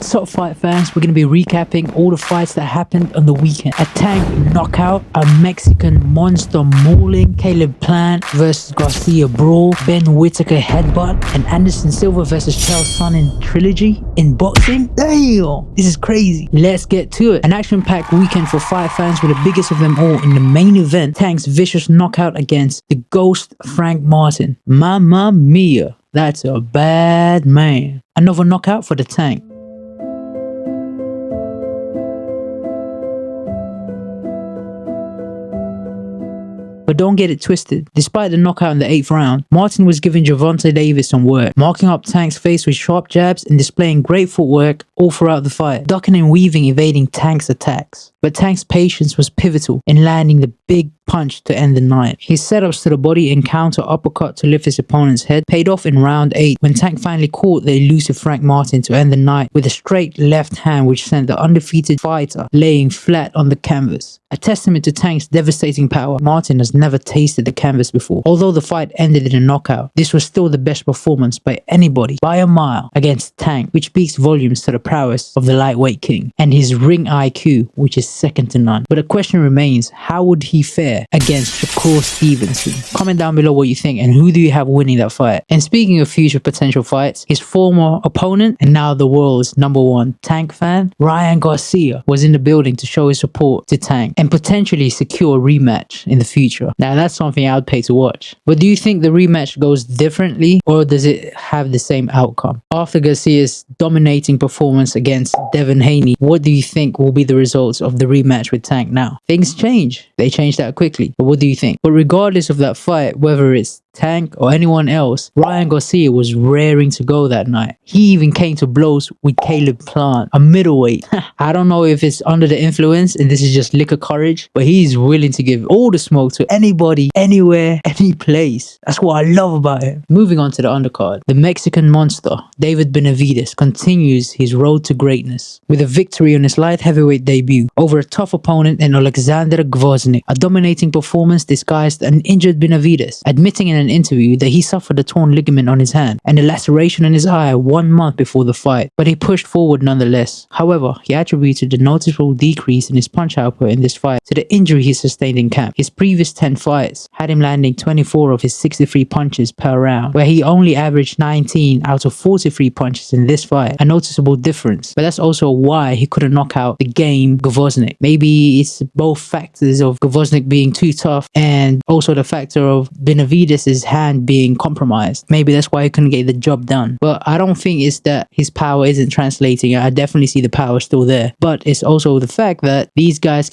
Top Fight fans, we're going to be recapping all the fights that happened on the weekend. A Tank knockout, a Mexican monster mauling, Caleb Plant versus Garcia Brawl, Ben Whittaker headbutt, and Anderson Silva versus Chael sonnen trilogy in boxing. Damn, this is crazy. Let's get to it. An action-packed weekend for fight fans with the biggest of them all in the main event. Tank's vicious knockout against the Ghost Frank Martin. Mamma mia, that's a bad man. Another knockout for the Tank. But don't get it twisted. Despite the knockout in the 8th round, Martin was giving Gervonta Davis some work, marking up Tank's face with sharp jabs and displaying great footwork all throughout the fight, ducking and weaving, evading Tank's attacks. But Tank's patience was pivotal in landing the big punch to end the night. His setups to the body and counter uppercut to lift his opponent's head paid off in round 8 when Tank finally caught the elusive Frank Martin to end the night with a straight left hand which sent the undefeated fighter laying flat on the canvas. A testament to Tank's devastating power, Martin has never tasted the canvas before. Although the fight ended in a knockout, this was still the best performance by anybody by a mile against Tank, which speaks volumes to the prowess of the lightweight king and his ring IQ, which is second to none. But the question remains, how would he fare against Shakur Stevenson? Comment down below what you think and who do you have winning that fight. And speaking of future potential fights, his former opponent and now the world's #1 Tank fan, Ryan Garcia, was in the building to show his support to Tank and potentially secure a rematch in the future. Now that's something I'd pay to watch. But do you think the rematch goes differently or does it have the same outcome? After Garcia's dominating performance against Devin Haney, what do you think will be the results of the rematch with Tank now? Things change. They change that quickly. But what do you think? But regardless of that fight, whether it's Tank or anyone else, Ryan Garcia was raring to go that night. He even came to blows with Caleb Plant, a middleweight. I don't know if it's under the influence and this is just liquor courage, but he's willing to give all the smoke to anybody, anywhere, any place. That's what I love about him. Moving on to the undercard, the Mexican monster, David Benavidez, continues his road to greatness with a victory on his light heavyweight debut over a tough opponent in Alexander Gvozdyk. A dominating performance disguised an injured Benavidez, admitting in an interview that he suffered a torn ligament on his hand and a laceration in his eye 1 month before the fight, but he pushed forward nonetheless. However, he attributed the noticeable decrease in his punch output in this fight to the injury he sustained in camp. His previous 10 fights had him landing 24 of his 63 punches per round, where he only averaged 19 out of 43 punches in this fight, a noticeable difference. But that's also why he couldn't knock out the game Gvozdyk. Maybe it's both factors of Gvozdyk being too tough and also the factor of Benavidez's hand being compromised. Maybe that's why he couldn't get the job done. But I don't think it's that his power isn't translating. I definitely see the power still there. But it's also the fact that these guys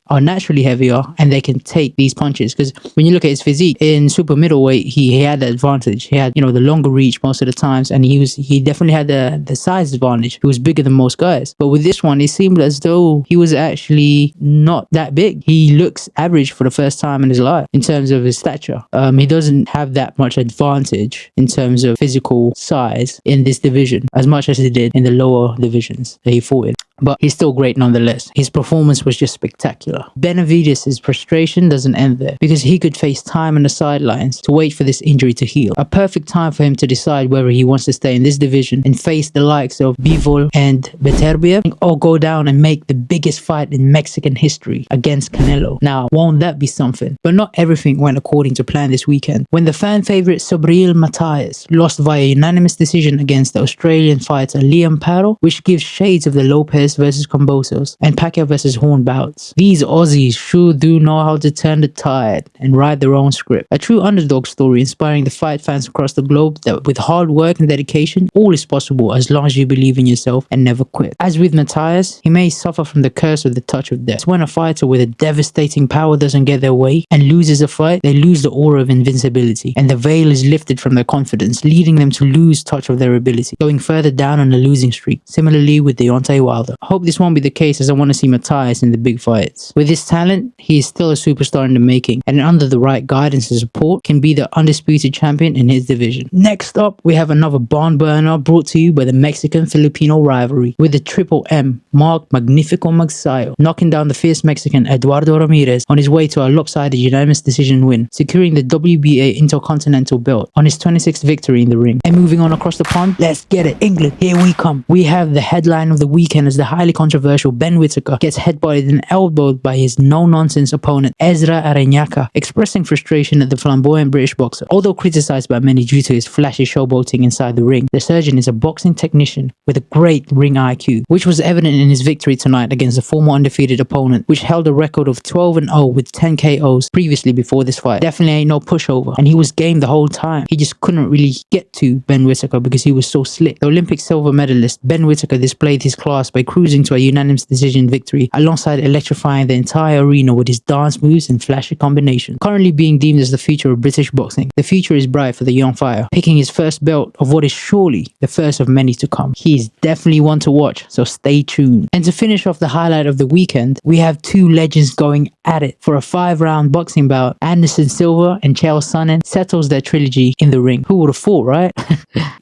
are naturally heavier and they can take these punches. Because when you look at his physique, in super middleweight, he had the advantage. He had, the longer reach most of the times, and he definitely had the size advantage. He was bigger than most guys. But with this one, it seemed as though he was actually not that big. He looks average for the first time in his life in terms of his stature. He doesn't have that much advantage in terms of physical size in this division as much as he did in the lower divisions that he fought in. But he's still great nonetheless. His performance was just spectacular. Benavidez's frustration doesn't end there because he could face time on the sidelines to wait for this injury to heal. A perfect time for him to decide whether he wants to stay in this division and face the likes of Bivol and Beterbiev or go down and make the biggest fight in Mexican history against Canelo. Now, won't that be something? But not everything went according to plan this weekend when the fan favorite Subriel Matias lost via unanimous decision against the Australian fighter Liam Parrow, which gives shades of the Lopez versus Kambosos and Pacquiao versus Horn bouts. These Aussies sure do know how to turn the tide and write their own script. A true underdog story inspiring the fight fans across the globe that with hard work and dedication, all is possible as long as you believe in yourself and never quit. As with Matias, he may suffer from the curse of the touch of death. When a fighter with a devastating power doesn't get their way and loses a fight, they lose the aura of invincibility and the veil is lifted from their confidence, leading them to lose touch of their ability, going further down on the losing streak. Similarly with Deontay Wilder. better. I hope this won't be the case, as I want to see Matias in the big fights. With his talent, he is still a superstar in the making, and under the right guidance and support can be the undisputed champion in his division. Next up, we have another barn burner brought to you by the Mexican-Filipino rivalry, with the Triple M, Mark Magnifico Magsayo, knocking down the fierce Mexican Eduardo Ramirez on his way to a lopsided unanimous decision win, securing the WBA Intercontinental belt on his 26th victory in the ring. And moving on across the pond, let's get it, England, here we come. We have the headline of the weekend as the highly controversial Ben Whittaker gets headbutted and elbowed by his no-nonsense opponent Ezra Areñaca, expressing frustration at the flamboyant British boxer. Although criticized by many due to his flashy showboating inside the ring, the surgeon is a boxing technician with a great ring IQ, which was evident in his victory tonight against the former undefeated opponent, which held a record of 12-0 with 10 KOs previously before this fight. Definitely ain't no pushover, and he was game the whole time. He just couldn't really get to Ben Whittaker because he was so slick. The Olympic silver medalist Ben Whittaker displayed his class by cruising to a unanimous decision victory alongside electrifying the entire arena with his dance moves and flashy combinations. Currently being deemed as the future of British boxing, the future is bright for the young fighter, picking his first belt of what is surely the first of many to come. He is definitely one to watch, so stay tuned. And to finish off the highlight of the weekend, we have two legends going at it for a 5-round boxing bout. Anderson Silva and Chael sonnen settles their trilogy in the ring. Who would have thought, right?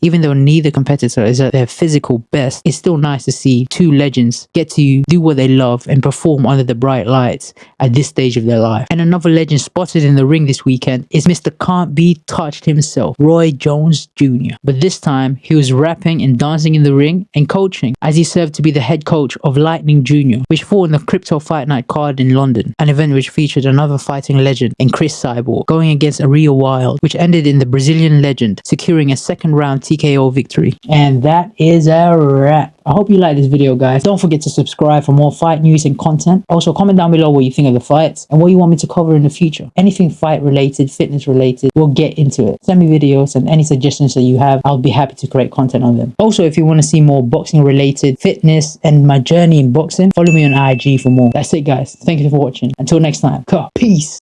Even though neither competitor is at their physical best, it's still nice to see two legends get to do what they love and perform under the bright lights at this stage of their life. And another legend spotted in the ring this weekend is Mr. Can't Be Touched himself, Roy Jones Jr. But this time, he was rapping and dancing in the ring and coaching, as he served to be the head coach of Lightning Jr., which fought in the Crypto Fight Night card in London, an event which featured another fighting legend in Chris Cyborg, going against Rio Wild, which ended in the Brazilian legend securing a second round TKO victory. And that is a wrap. I hope you like this video, guys. Don't forget to subscribe for more fight news and content. Also, comment down below what you think of the fights and what you want me to cover in the future. Anything fight related, fitness related, we'll get into it. Send me videos and any suggestions that you have. I'll be happy to create content on them. Also, if you want to see more boxing related, fitness, and my journey in boxing, follow me on IG for more. That's it, guys. Thank you for watching. Until next time, peace.